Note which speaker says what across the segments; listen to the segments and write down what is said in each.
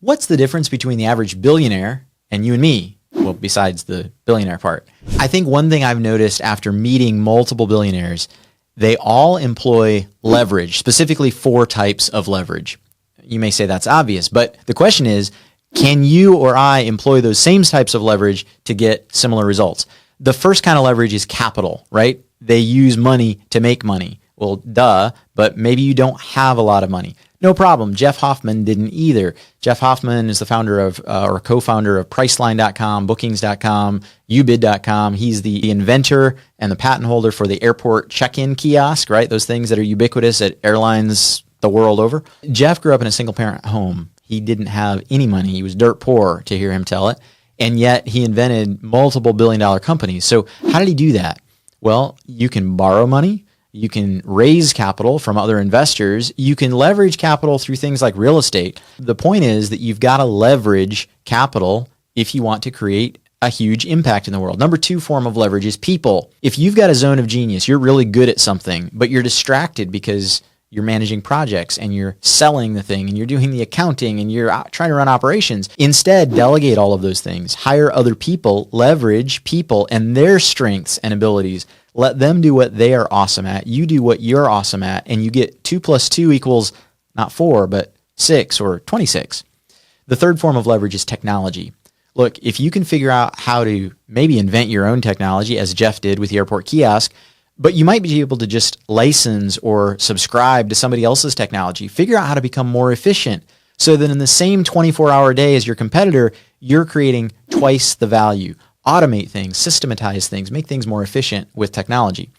Speaker 1: What's the difference between the average billionaire and you and me? Well, besides the billionaire part. I think one thing I've noticed after meeting multiple billionaires, they all employ leverage, specifically 4 types of leverage. You may say that's obvious, but the question is, can you or I employ those same types of leverage to get similar results? The first kind of leverage is capital, right? They use money to make money. Well, duh, but maybe you don't have a lot of money. No problem. Jeff Hoffman didn't either. Jeff Hoffman is the founder of, or co-founder of Priceline.com, Bookings.com, Ubid.com. He's the inventor and the patent holder for the airport check-in kiosk, right? Those things that are ubiquitous at airlines the world over. Jeff grew up in a single-parent home. He didn't have any money. He was dirt poor, to hear him tell it. And yet he invented multiple billion-dollar companies. So how did he do that? Well, you can borrow money. You can raise capital from other investors. You can leverage capital through things like real estate. The point is that you've got to leverage capital if you want to create a huge impact in the world. Number 2 form of leverage is people. If you've got a zone of genius, you're really good at something, but you're distracted because you're managing projects and you're selling the thing and you're doing the accounting and you're trying to run operations. Instead, delegate all of those things. Hire other people, leverage people and their strengths and abilities. Let them do what they are awesome at. You do what you're awesome at, and you get 2 + 2 equals not 4, but 6 or 26. The third form of leverage is technology. Look, if you can figure out how to maybe invent your own technology, as Jeff did with the airport kiosk, but you might be able to just license or subscribe to somebody else's technology. Figure out how to become more efficient so that in the same 24-hour day as your competitor, you're creating twice the value. Automate things, systematize things, make things more efficient with technology.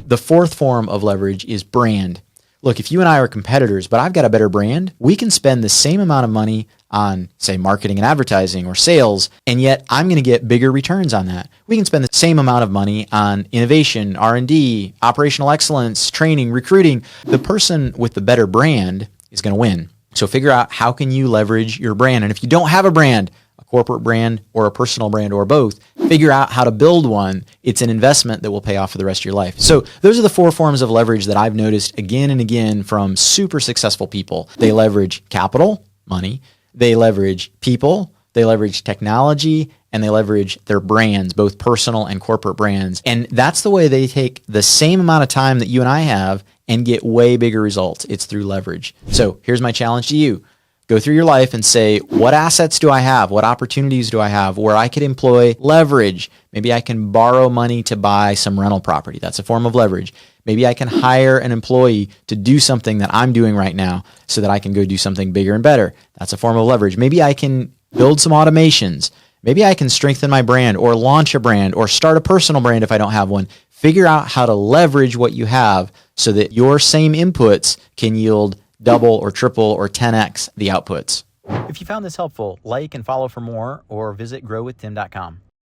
Speaker 1: The fourth form of leverage is brand. Look, if you and I are competitors, but I've got a better brand, we can spend the same amount of money on, say, marketing and advertising or sales, and yet I'm going to get bigger returns on that. We can spend the same amount of money on innovation, R&D, operational excellence, training, recruiting. The person with the better brand is going to win. So figure out how can you leverage your brand. And if you don't have a brand, a corporate brand or a personal brand or both, figure out how to build one. It's an investment that will pay off for the rest of your life. So those are the 4 forms of leverage that I've noticed again and again from super successful people. They leverage capital, money. They leverage people. They leverage technology, and they leverage their brands, both personal and corporate brands. And that's the way they take the same amount of time that you and I have and get way bigger results. It's through leverage. So here's my challenge to you. Go through your life and say, what assets do I have? What opportunities do I have where I could employ leverage? Maybe I can borrow money to buy some rental property. That's a form of leverage. Maybe I can hire an employee to do something that I'm doing right now so that I can go do something bigger and better. That's a form of leverage. Maybe I can build some automations. Maybe I can strengthen my brand or launch a brand or start a personal brand if I don't have one. Figure out how to leverage what you have so that your same inputs can yield double or triple or 10x the outputs. If you found this helpful, like and follow for more or visit growwithtim.com.